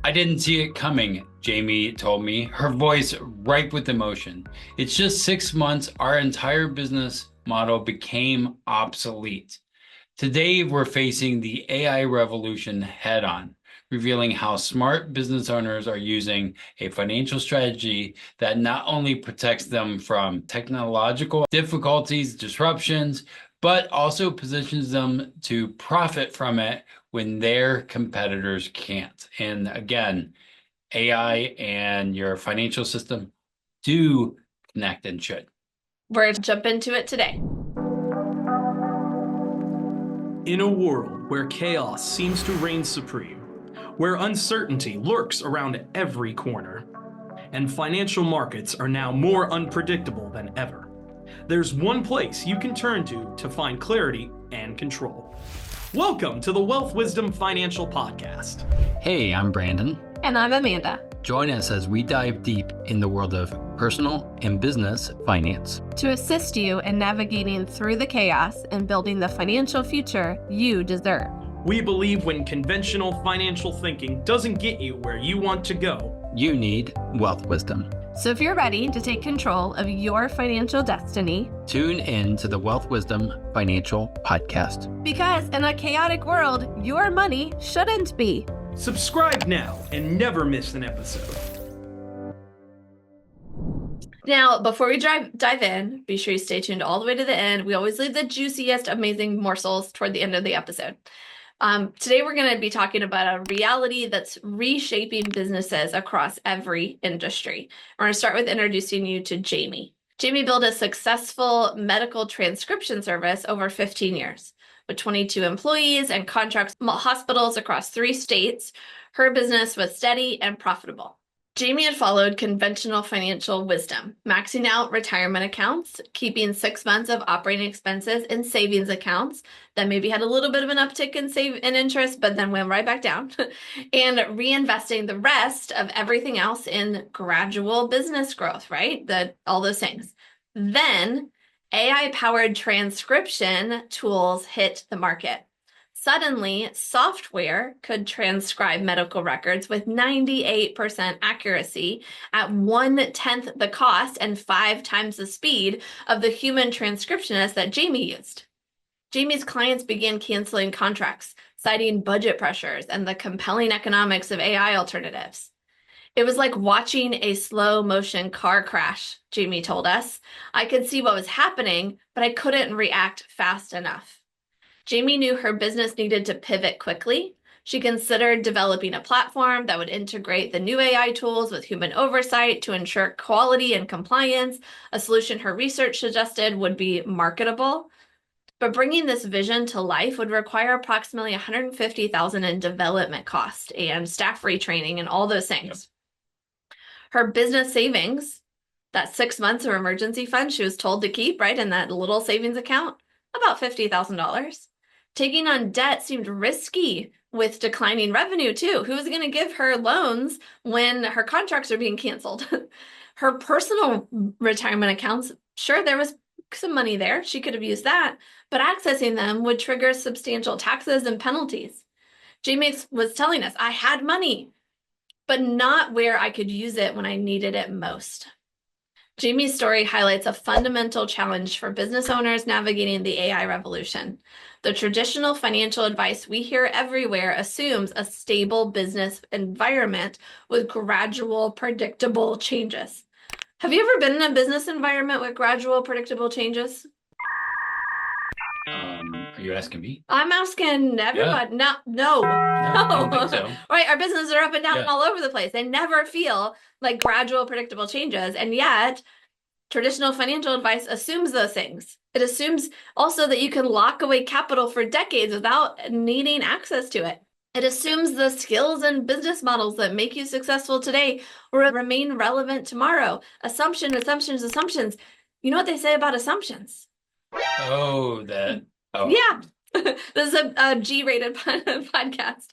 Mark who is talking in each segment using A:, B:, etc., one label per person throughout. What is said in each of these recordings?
A: I didn't see it coming, Jamie told me, her voice ripe with emotion. It's just 6 months, our entire business model became obsolete. Today, we're facing the AI revolution head on, revealing how smart business owners are using a financial strategy that not only protects them from technological difficulties, disruptions, but also positions them to profit from it when their competitors can't. And again, AI and your financial system do connect and should.
B: We're jump into it today.
C: In a world where chaos seems to reign supreme, where uncertainty lurks around every corner, and financial markets are now more unpredictable than ever, there's one place you can turn to find clarity and control. Welcome to the Wealth Wisdom Financial Podcast.
A: Hey, I'm Brandon.
B: And I'm Amanda.
A: Join us as we dive deep in the world of personal and business finance
B: to assist you in navigating through the chaos and building the financial future you deserve.
C: We believe when conventional financial thinking doesn't get you where you want to go,
A: you need wealth wisdom.
B: So if you're ready to take control of your financial destiny,
A: tune in to the Wealth Wisdom Financial Podcast.
B: Because in a chaotic world, your money shouldn't be.
C: Subscribe now and never miss an episode.
B: Now, before we dive in, be sure you stay tuned all the way to the end. We always leave the juiciest, amazing morsels toward the end of the episode. Today, we're going to be talking about a reality that's reshaping businesses across every industry. We're going to start with introducing you to Jamie. Jamie built a successful medical transcription service over 15 years. With 22 employees and contracts with hospitals across 3 states, her business was steady and profitable. Jamie had followed conventional financial wisdom, maxing out retirement accounts, keeping 6 months of operating expenses in savings accounts that maybe had a little bit of an uptick in interest, but then went right back down, and reinvesting the rest of everything else in gradual business growth, right? All those things. Then AI-powered transcription tools hit the market. Suddenly, software could transcribe medical records with 98% accuracy at 1/10 the cost and 5 times the speed of the human transcriptionist that Jamie used. Jamie's clients began canceling contracts, citing budget pressures and the compelling economics of AI alternatives. It was like watching a slow motion car crash, Jamie told us. I could see what was happening, but I couldn't react fast enough. Jamie knew her business needed to pivot quickly. She considered developing a platform that would integrate the new AI tools with human oversight to ensure quality and compliance, a solution her research suggested would be marketable. But bringing this vision to life would require approximately $150,000 in development cost and staff retraining and all those things. Her business savings, that 6 months of emergency fund she was told to keep, right, in that little savings account, about $50,000. Taking on debt seemed risky with declining revenue too. Who was going to give her loans when her contracts are being canceled? Her personal retirement accounts, sure, there was some money there. She could have used that, but accessing them would trigger substantial taxes and penalties. Jamie was telling us, I had money, but not where I could use it when I needed it most. Jamie's story highlights a fundamental challenge for business owners navigating the AI revolution. The traditional financial advice we hear everywhere assumes a stable business environment with gradual, predictable changes. Have you ever been in a business environment with gradual, predictable changes?
A: Are you asking me?
B: I'm asking everyone.
A: Yeah.
B: No.
A: I don't think so.
B: Right, our businesses are up and down all over the place. They never feel like gradual, predictable changes. And yet, traditional financial advice assumes those things. It assumes also that you can lock away capital for decades without needing access to it. It assumes the skills and business models that make you successful today will remain relevant tomorrow. Assumptions. You know what they say about assumptions?
A: Yeah.
B: This is a G-rated podcast.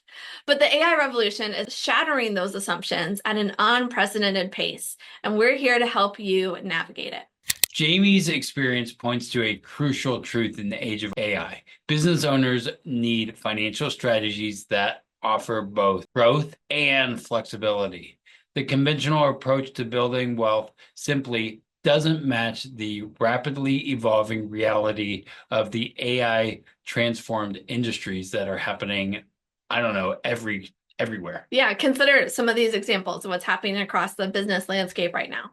B: But the AI revolution is shattering those assumptions at an unprecedented pace, and we're here to help you navigate it.
A: Jamie's experience points to a crucial truth in the age of AI. Business owners need financial strategies that offer both growth and flexibility. The conventional approach to building wealth simply doesn't match the rapidly evolving reality of the AI transformed industries that are happening, I don't know, everywhere.
B: Yeah, consider some of these examples of what's happening across the business landscape right now.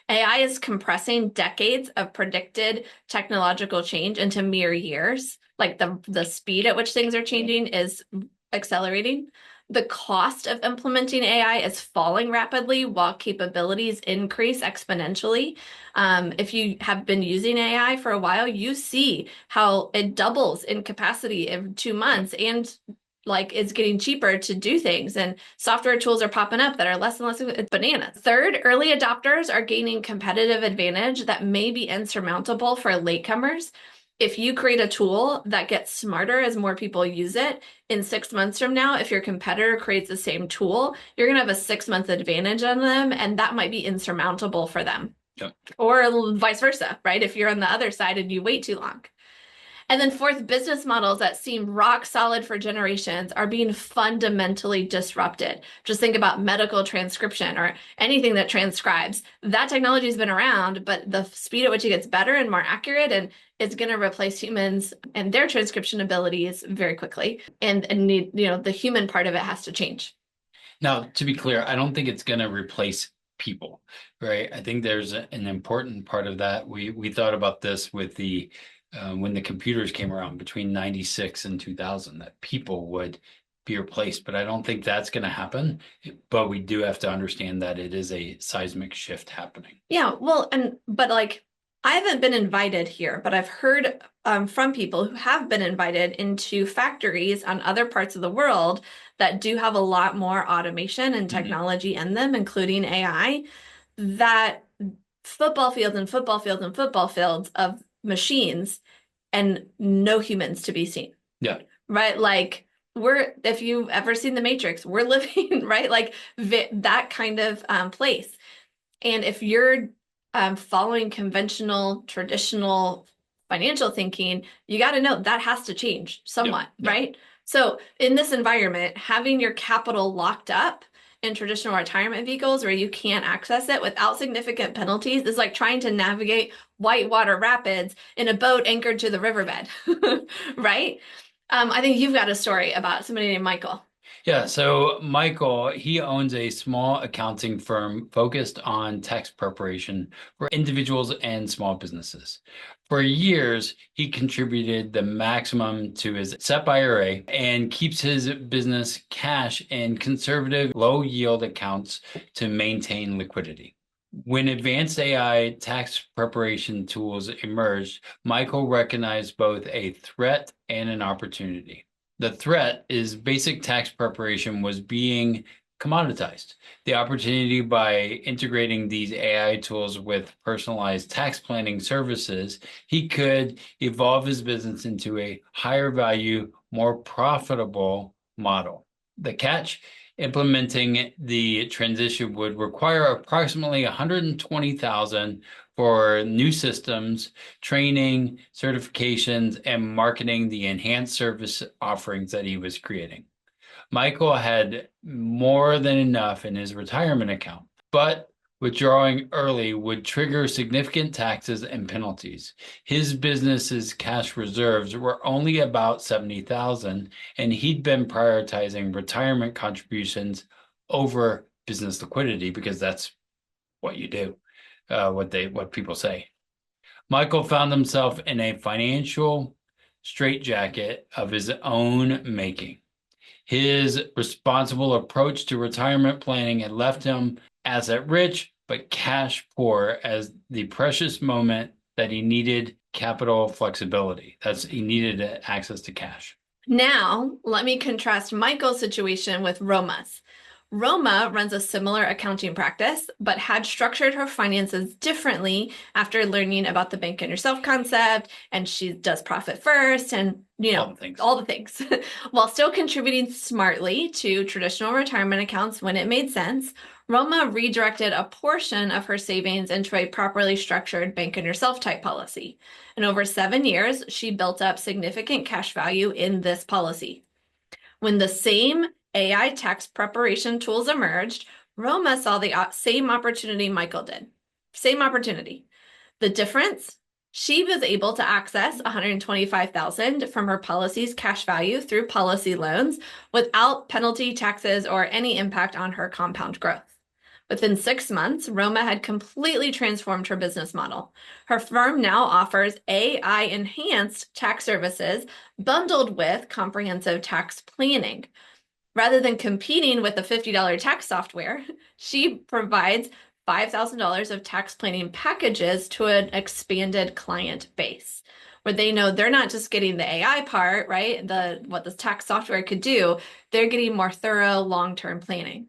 B: AI is compressing decades of predicted technological change into mere years. Like the speed at which things are changing is accelerating. The cost of implementing AI is falling rapidly while capabilities increase exponentially. If you have been using AI for a while, you see how it doubles in capacity in 2 months, and like it's getting cheaper to do things, and software tools are popping up that are less and less. It's bananas. Third, early adopters are gaining competitive advantage that may be insurmountable for latecomers. If you create a tool that gets smarter as more people use it, in 6 months from now, if your competitor creates the same tool, you're going to have a 6-month advantage on them, and that might be insurmountable for them.
A: Yep.
B: Or vice versa, right? If you're on the other side and you wait too long. And then fourth, business models that seem rock solid for generations are being fundamentally disrupted. Just think about medical transcription or anything that transcribes. That technology has been around, but the speed at which it gets better and more accurate, and it's going to replace humans and their transcription abilities very quickly. And need, the human part of it has to change.
A: Now, to be clear, I don't think it's going to replace people, right? I think there's an important part of that. We thought about this with the when the computers came around between 96 and 2000, that people would be replaced, but I don't think that's going to happen. But we do have to understand that it is a seismic shift happening.
B: Yeah, well, but like I haven't been invited here, but I've heard from people who have been invited into factories on other parts of the world that do have a lot more automation and technology in them, including AI, that football fields and football fields and football fields of machines and no humans to be seen.
A: Yeah.
B: Right? Like if you've ever seen The Matrix, we're living, right? Like that kind of place. And if you're following conventional, traditional financial thinking, you got to know that has to change somewhat, right? So in this environment, having your capital locked up in traditional retirement vehicles where you can't access it without significant penalties is like trying to navigate whitewater rapids in a boat anchored to the riverbed, right? I think you've got a story about somebody named Michael.
A: Yeah, so Michael, he owns a small accounting firm focused on tax preparation for individuals and small businesses. For years, he contributed the maximum to his SEP IRA and keeps his business cash in conservative, low-yield accounts to maintain liquidity. When advanced AI tax preparation tools emerged, Michael recognized both a threat and an opportunity. The threat is basic tax preparation was being commoditized. The opportunity by integrating these AI tools with personalized tax planning services, he could evolve his business into a higher value, more profitable model. The catch, implementing the transition would require approximately $120,000 for new systems, training, certifications, and marketing the enhanced service offerings that he was creating. Michael had more than enough in his retirement account, but withdrawing early would trigger significant taxes and penalties. His business's cash reserves were only about $70,000, and he'd been prioritizing retirement contributions over business liquidity because that's what you do. What people say. Michael found himself in a financial straitjacket of his own making. His responsible approach to retirement planning had left him asset rich, but cash poor as the precious moment that he needed capital flexibility. He needed access to cash.
B: Now, let me contrast Michael's situation with Roma's. Roma runs a similar accounting practice, but had structured her finances differently after learning about the bank and yourself concept, and she does profit first and, all the things, while still contributing smartly to traditional retirement accounts when it made sense. Roma redirected a portion of her savings into a properly structured bank and yourself type policy. And over 7 years, she built up significant cash value in this policy. When the same AI tax preparation tools emerged, Roma saw the same opportunity Michael did. Same opportunity. The difference? She was able to access $125,000 from her policy's cash value through policy loans without penalty, taxes, or any impact on her compound growth. Within 6 months, Roma had completely transformed her business model. Her firm now offers AI-enhanced tax services bundled with comprehensive tax planning. Rather than competing with the $50 tax software, she provides $5,000 of tax planning packages to an expanded client base, where they know they're not just getting the AI part, right? What the tax software could do, they're getting more thorough long-term planning.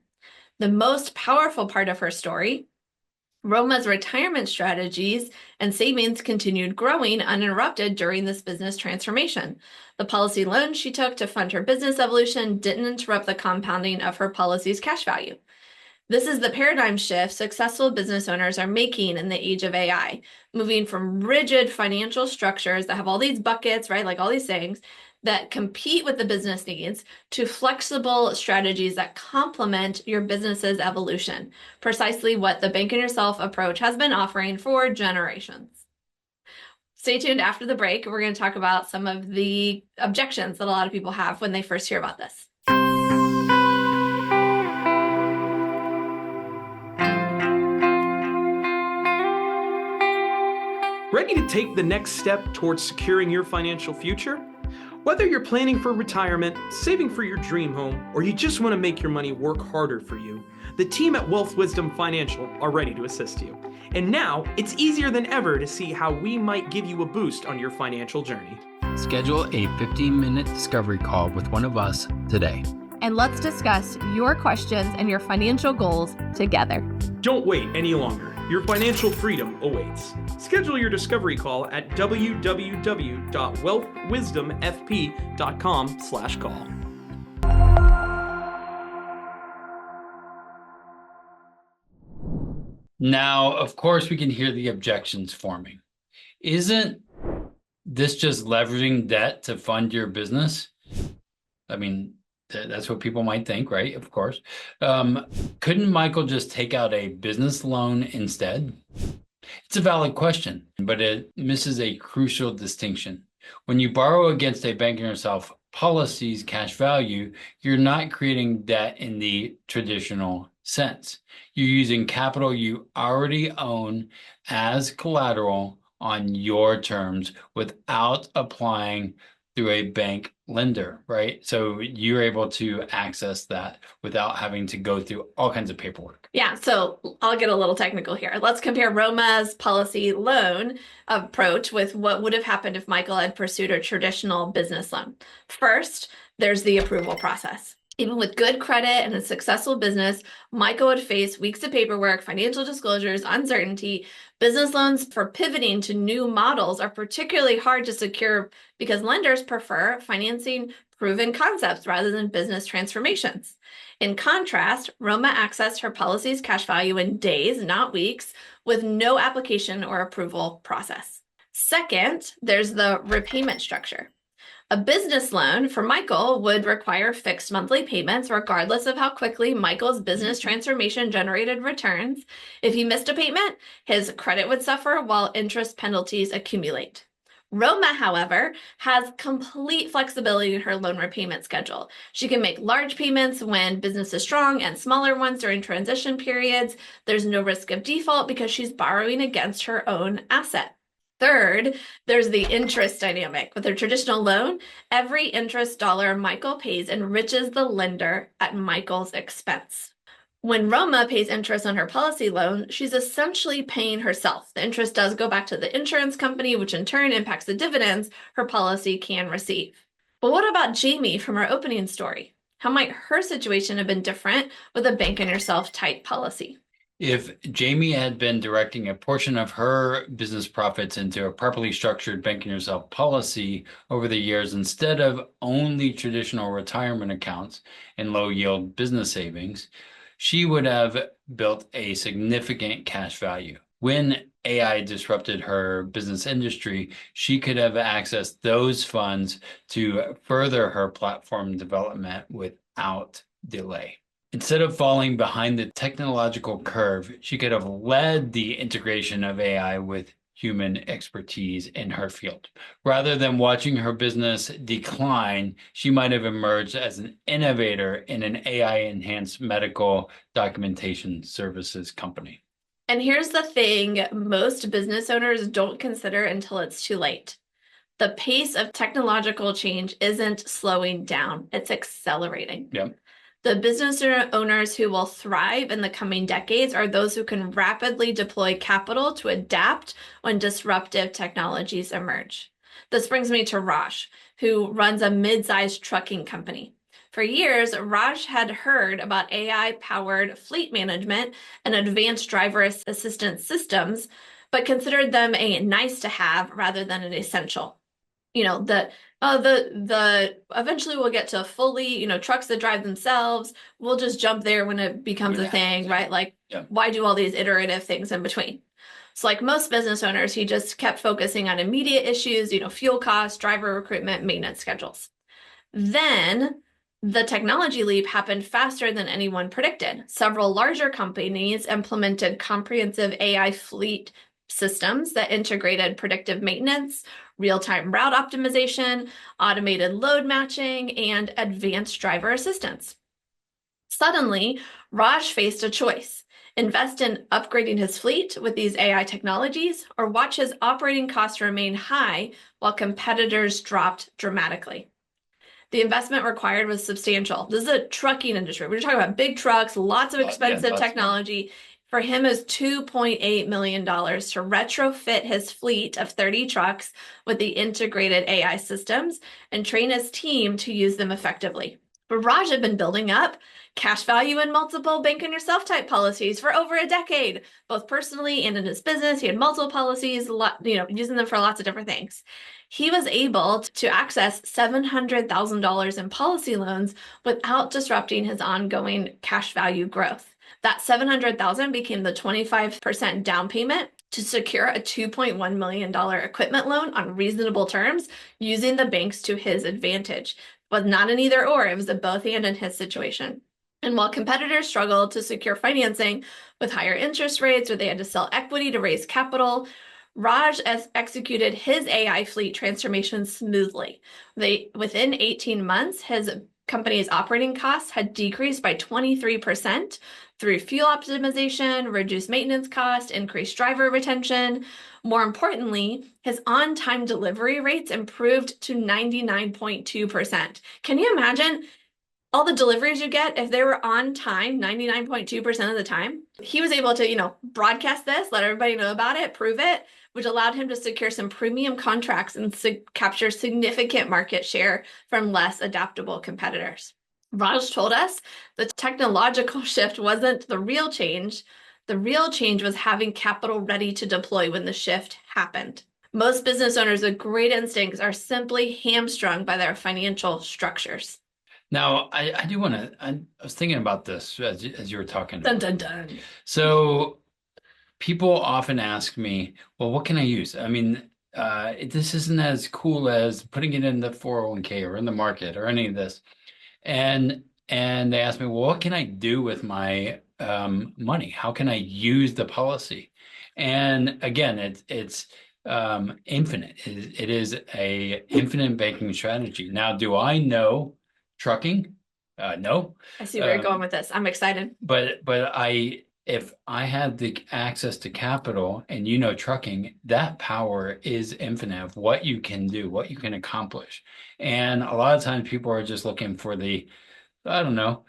B: The most powerful part of her story, Roma's retirement strategies and savings continued growing uninterrupted during this business transformation. The policy loan she took to fund her business evolution didn't interrupt the compounding of her policy's cash value. This is the paradigm shift successful business owners are making in the age of AI, moving from rigid financial structures that have all these buckets, right? Like all these things that compete with the business needs to flexible strategies that complement your business's evolution. Precisely what the Bank on Yourself approach has been offering for generations. Stay tuned after the break. We're going to talk about some of the objections that a lot of people have when they first hear about this.
C: Ready to take the next step towards securing your financial future? Whether you're planning for retirement, saving for your dream home, or you just want to make your money work harder for you, the team at Wealth Wisdom Financial are ready to assist you. And now, it's easier than ever to see how we might give you a boost on your financial journey.
A: Schedule a 15-minute discovery call with one of us today.
B: And let's discuss your questions and your financial goals together.
C: Don't wait any longer. Your financial freedom awaits. Schedule your discovery call at www.wealthwisdomfp.com/call.
A: Now, of course, we can hear the objections forming. Isn't this just leveraging debt to fund your business? I mean, that's what people might think, right? Of course. Couldn't Michael just take out a business loan instead? It's a valid question, but it misses a crucial distinction. When you borrow against a Bank on Yourself policy's cash value, you're not creating debt in the traditional sense. You're using capital you already own as collateral on your terms without applying through a bank lender, right? So you're able to access that without having to go through all kinds of paperwork.
B: Yeah, so I'll get a little technical here. Let's compare Roma's policy loan approach with what would have happened if Michael had pursued a traditional business loan. First, there's the approval process. Even with good credit and a successful business, Michael would face weeks of paperwork, financial disclosures, uncertainty. Business loans for pivoting to new models are particularly hard to secure because lenders prefer financing proven concepts rather than business transformations. In contrast, Roma accessed her policy's cash value in days, not weeks, with no application or approval process. Second, there's the repayment structure. A business loan for Michael would require fixed monthly payments regardless of how quickly Michael's business transformation generated returns. If he missed a payment, his credit would suffer while interest penalties accumulate. Roma, however, has complete flexibility in her loan repayment schedule. She can make large payments when business is strong and smaller ones during transition periods. There's no risk of default because she's borrowing against her own asset. Third, there's the interest dynamic. With a traditional loan, every interest dollar Michael pays enriches the lender at Michael's expense. When Roma pays interest on her policy loan, she's essentially paying herself. The interest does go back to the insurance company, which in turn impacts the dividends her policy can receive. But what about Jamie from our opening story? How might her situation have been different with a Bank on Yourself type policy?
A: If Jamie had been directing a portion of her business profits into a properly structured Bank on Yourself policy over the years, instead of only traditional retirement accounts and low yield business savings, she would have built a significant cash value. When AI disrupted her business industry, she could have accessed those funds to further her platform development without delay. Instead of falling behind the technological curve, she could have led the integration of AI with human expertise in her field. Rather than watching her business decline, she might have emerged as an innovator in an AI-enhanced medical documentation services company.
B: And here's the thing most business owners don't consider until it's too late. The pace of technological change isn't slowing down, it's accelerating.
A: Yep.
B: The business owners who will thrive in the coming decades are those who can rapidly deploy capital to adapt when disruptive technologies emerge. This brings me to Raj, who runs a mid-sized trucking company. For years, Raj had heard about AI-powered fleet management and advanced driver assistance systems, but considered them a nice to have rather than an essential. The eventually we'll get to fully, trucks that drive themselves. We'll just jump there when it becomes a thing, right? Like, why do all these iterative things in between? So like most business owners, he just kept focusing on immediate issues, fuel costs, driver recruitment, maintenance schedules. Then the technology leap happened faster than anyone predicted. Several larger companies implemented comprehensive AI fleet systems that integrated predictive maintenance, real-time route optimization, automated load matching, and advanced driver assistance. Suddenly, Raj faced a choice: invest in upgrading his fleet with these AI technologies, or watch his operating costs remain high while competitors dropped dramatically. The investment required was substantial. This is a trucking industry. We're talking about big trucks, lots of expensive technology. For him, it was $2.8 million to retrofit his fleet of 30 trucks with the integrated AI systems and train his team to use them effectively. But Raj had been building up cash value in multiple bank on yourself type policies for over a decade, both personally and in his business. He had multiple policies, using them for lots of different things. He was able to access $700,000 in policy loans without disrupting his ongoing cash value growth. That $700,000 became the 25% down payment to secure a $2.1 million equipment loan on reasonable terms, using the banks to his advantage. It was not an either or, it was a both and in his situation. And while competitors struggled to secure financing with higher interest rates, or they had to sell equity to raise capital, Raj executed his AI fleet transformation smoothly. Within 18 months, his company's operating costs had decreased by 23% through fuel optimization, reduced maintenance cost, increased driver retention. More importantly, his on-time delivery rates improved to 99.2%. Can you imagine all the deliveries you get if they were on time 99.2% of the time? He was able to, broadcast this, let everybody know about it, prove it, which allowed him to secure some premium contracts and capture significant market share from less adaptable competitors. Raj told us the technological shift wasn't the real change. The real change was having capital ready to deploy when the shift happened. Most business owners with great instincts are simply hamstrung by their financial structures.
A: Now, I do want to, I was thinking about this as you were talking.
B: Dun, dun, dun.
A: So people often ask me, well, what can I use? I mean, this isn't as cool as putting it in the 401k or in the market or any of this. And they ask me, well, what can I do with my money? How can I use the policy? And again, it's infinite. It is a infinite banking strategy. Now, do I know trucking? No.
B: I see where you're going with this. I'm excited.
A: But if I had the access to capital and trucking, that power is infinite of what you can do, what you can accomplish. And a lot of times people are just looking for the, I don't know,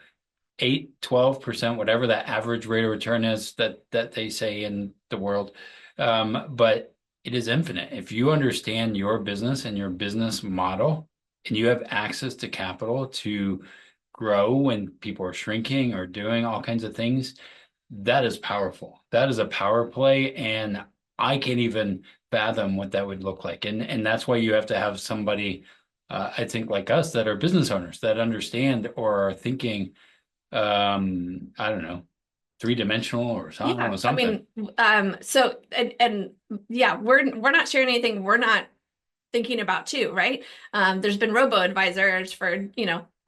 A: 8, 12%, whatever that average rate of return is that they say in the world. But it is infinite. If you understand your business and your business model, and you have access to capital to grow when people are shrinking or doing all kinds of things, that is powerful. That is a power play, and I can't even fathom what that would look like. And that's why you have to have somebody, I think, like us, that are business owners that understand or are thinking, I don't know, three-dimensional or something.
B: Yeah,
A: something.
B: I mean, so yeah, we're not sharing anything we're not thinking about too, right? There's been robo advisors for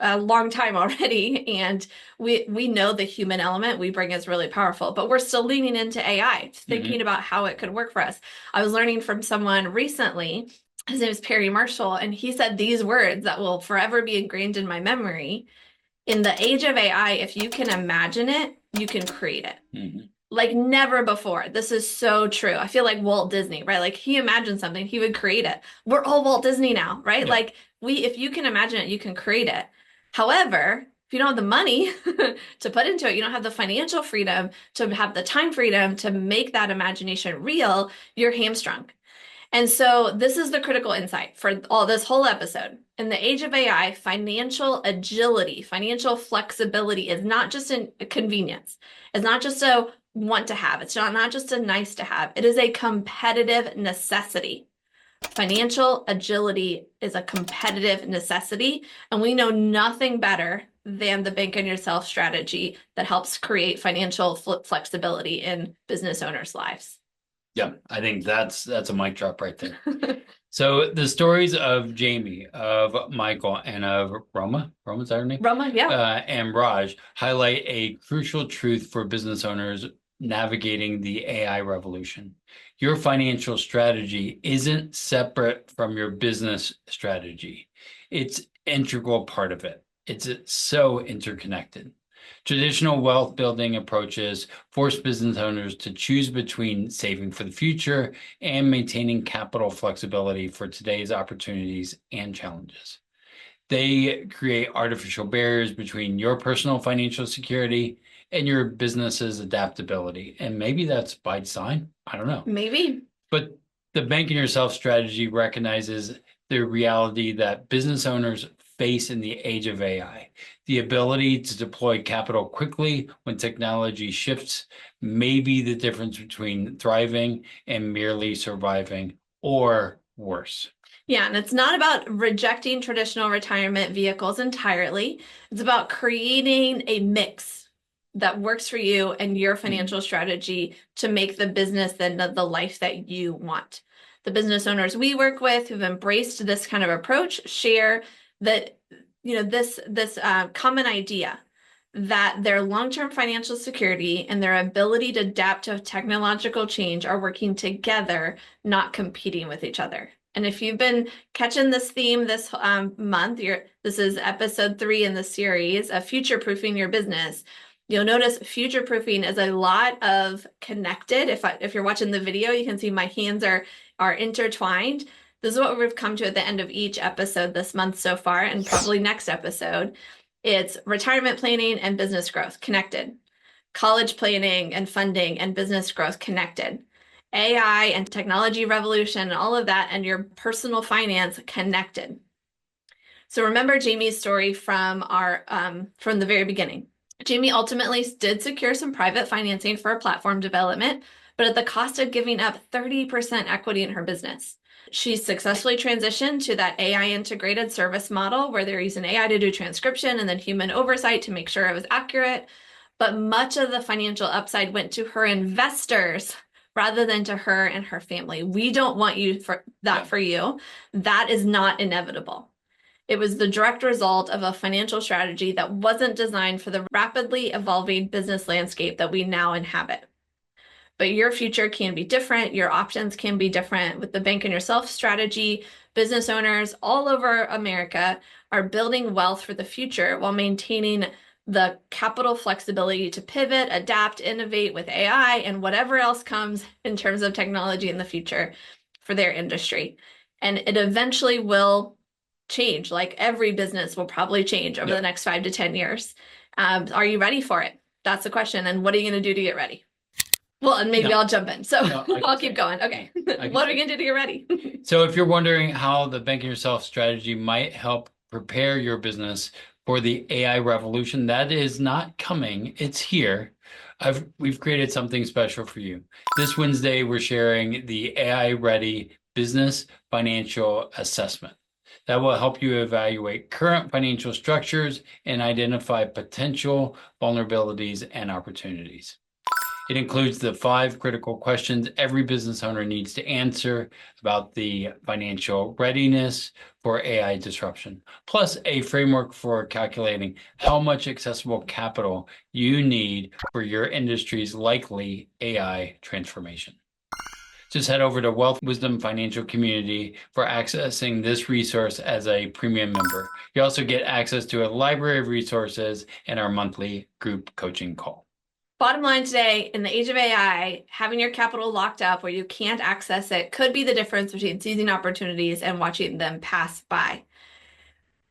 B: a long time already, and we know the human element we bring is really powerful, but we're still leaning into AI, thinking about how it could work for us. I was learning from someone recently, his name is Perry Marshall, and he said these words that will forever be ingrained in my memory. In the age of AI, if you can imagine it, you can create it. Like never before. This is so true. I feel like Walt Disney, right? Like he imagined something, he would create it. We're all Walt Disney now, right?
A: Yeah.
B: Like if you can imagine it, you can create it. However, if you don't have the money to put into it, you don't have the financial freedom to have the time freedom to make that imagination real, you're hamstrung. And so this is the critical insight for all this whole episode. In the age of AI, financial agility, financial flexibility is not just a convenience. It's not just a want to have. It's not just a nice to have. It is a competitive necessity. Financial agility is a competitive necessity, and we know nothing better than the bank on yourself strategy that helps create financial flexibility in business owners' lives.
A: Yeah, I think that's a mic drop right there. So the stories of Jamie, of Michael, and of Roma, Roma's that her name?
B: Roma, yeah.
A: And Raj highlight a crucial truth for business owners navigating the AI revolution. Your financial strategy isn't separate from your business strategy. It's an integral part of it. It's so interconnected. Traditional wealth building approaches force business owners to choose between saving for the future and maintaining capital flexibility for today's opportunities and challenges. They create artificial barriers between your personal financial security and your business's adaptability. And maybe that's by design. I don't know.
B: Maybe.
A: But the bank on yourself strategy recognizes the reality that business owners face in the age of AI. The ability to deploy capital quickly when technology shifts may be the difference between thriving and merely surviving, or worse.
B: Yeah, and it's not about rejecting traditional retirement vehicles entirely. It's about creating a mix that works for you and your financial strategy to make the business then the life that you want. The business owners we work with who've embraced this kind of approach share that, this common idea that their long-term financial security and their ability to adapt to technological change are working together, not competing with each other. And if you've been catching this theme this month, this is episode 3 in the series of future-proofing your business. You'll notice future-proofing is a lot of connected. If you're watching the video, you can see my hands are intertwined. This is what we've come to at the end of each episode this month so far, and probably next episode. It's retirement planning and business growth connected. College planning and funding and business growth connected. AI and technology revolution and all of that and your personal finance connected. So remember Jamie's story from the very beginning. Jamie ultimately did secure some private financing for a platform development, but at the cost of giving up 30% equity in her business. She successfully transitioned to that AI integrated service model where they're using AI to do transcription and then human oversight to make sure it was accurate. But much of the financial upside went to her investors rather than to her and her family. We don't want you for you. That is not inevitable. It was the direct result of a financial strategy that wasn't designed for the rapidly evolving business landscape that we now inhabit. But your future can be different. Your options can be different. With the bank on yourself strategy, business owners all over America are building wealth for the future while maintaining the capital flexibility to pivot, adapt, innovate with AI and whatever else comes in terms of technology in the future for their industry. And it eventually will change, like every business will probably change over the next 5 to 10 years. Are you ready for it? That's the question. And what are you going to do to get ready? Well, and maybe I'll jump in. So I'll keep going. Okay. What are we going to do to get ready?
A: So if you're wondering how the Bank on Yourself strategy might help prepare your business for the AI revolution, that is not coming. It's here. We've created something special for you. This Wednesday, we're sharing the AI-ready business financial assessment that will help you evaluate current financial structures and identify potential vulnerabilities and opportunities. It includes the 5 critical questions every business owner needs to answer about the financial readiness for AI disruption, plus a framework for calculating how much accessible capital you need for your industry's likely AI transformation. Just head over to Wealth Wisdom Financial Community for accessing this resource as a premium member. You also get access to a library of resources and our monthly group coaching call.
B: Bottom line today, in the age of AI, having your capital locked up where you can't access it could be the difference between seizing opportunities and watching them pass by.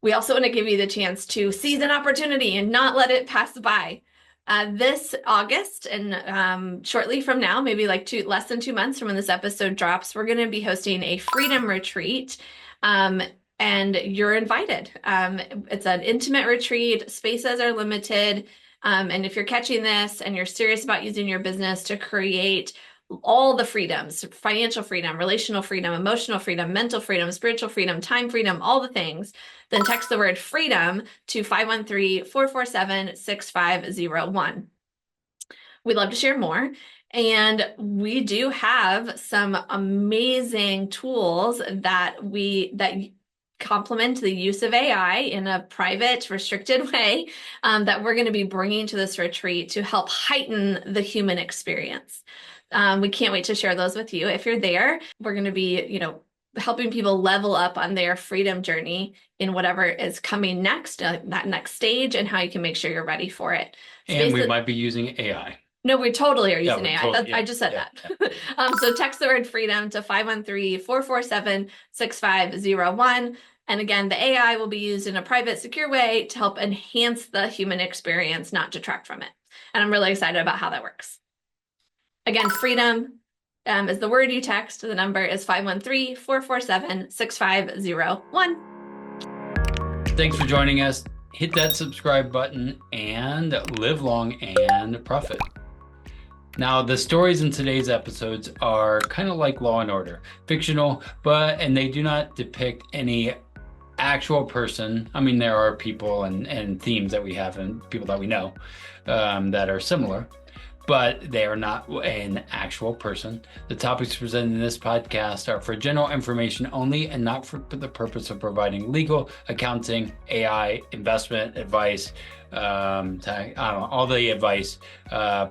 B: We also want to give you the chance to seize an opportunity and not let it pass by. This August and shortly from now, maybe like less than 2 months from when this episode drops, we're going to be hosting a freedom retreat. And you're invited. It's an intimate retreat. Spaces are limited. And if you're catching this and you're serious about using your business to create all the freedoms, financial freedom, relational freedom, emotional freedom, mental freedom, spiritual freedom, time freedom, all the things, then text the word freedom to 513-447-6501. We'd love to share more. And we do have some amazing tools that complement the use of AI in a private, restricted way that we're going to be bringing to this retreat to help heighten the human experience. We can't wait to share those with you. If you're there, we're going to be, helping people level up on their freedom journey in whatever is coming next, that next stage, and how you can make sure you're ready for it.
A: And we might be using AI.
B: No, we totally are using AI.
A: Totally,
B: I just said that. So text the word freedom to 513-447-6501. And again, the AI will be used in a private, secure way to help enhance the human experience, not detract from it. And I'm really excited about how that works. Again, freedom is the word you text. The number is 513-447-6501.
A: Thanks for joining us. Hit that subscribe button and live long and profit. Now, the stories in today's episodes are kind of like Law and Order, fictional, and they do not depict any actual person. I mean, there are people and themes that we have and people that we know that are similar, but they are not an actual person. The topics presented in this podcast are for general information only and not for the purpose of providing legal, accounting, AI, investment advice, all the advice.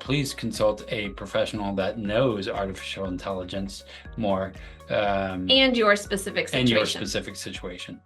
A: Please consult a professional that knows artificial intelligence more.
B: And your specific situation.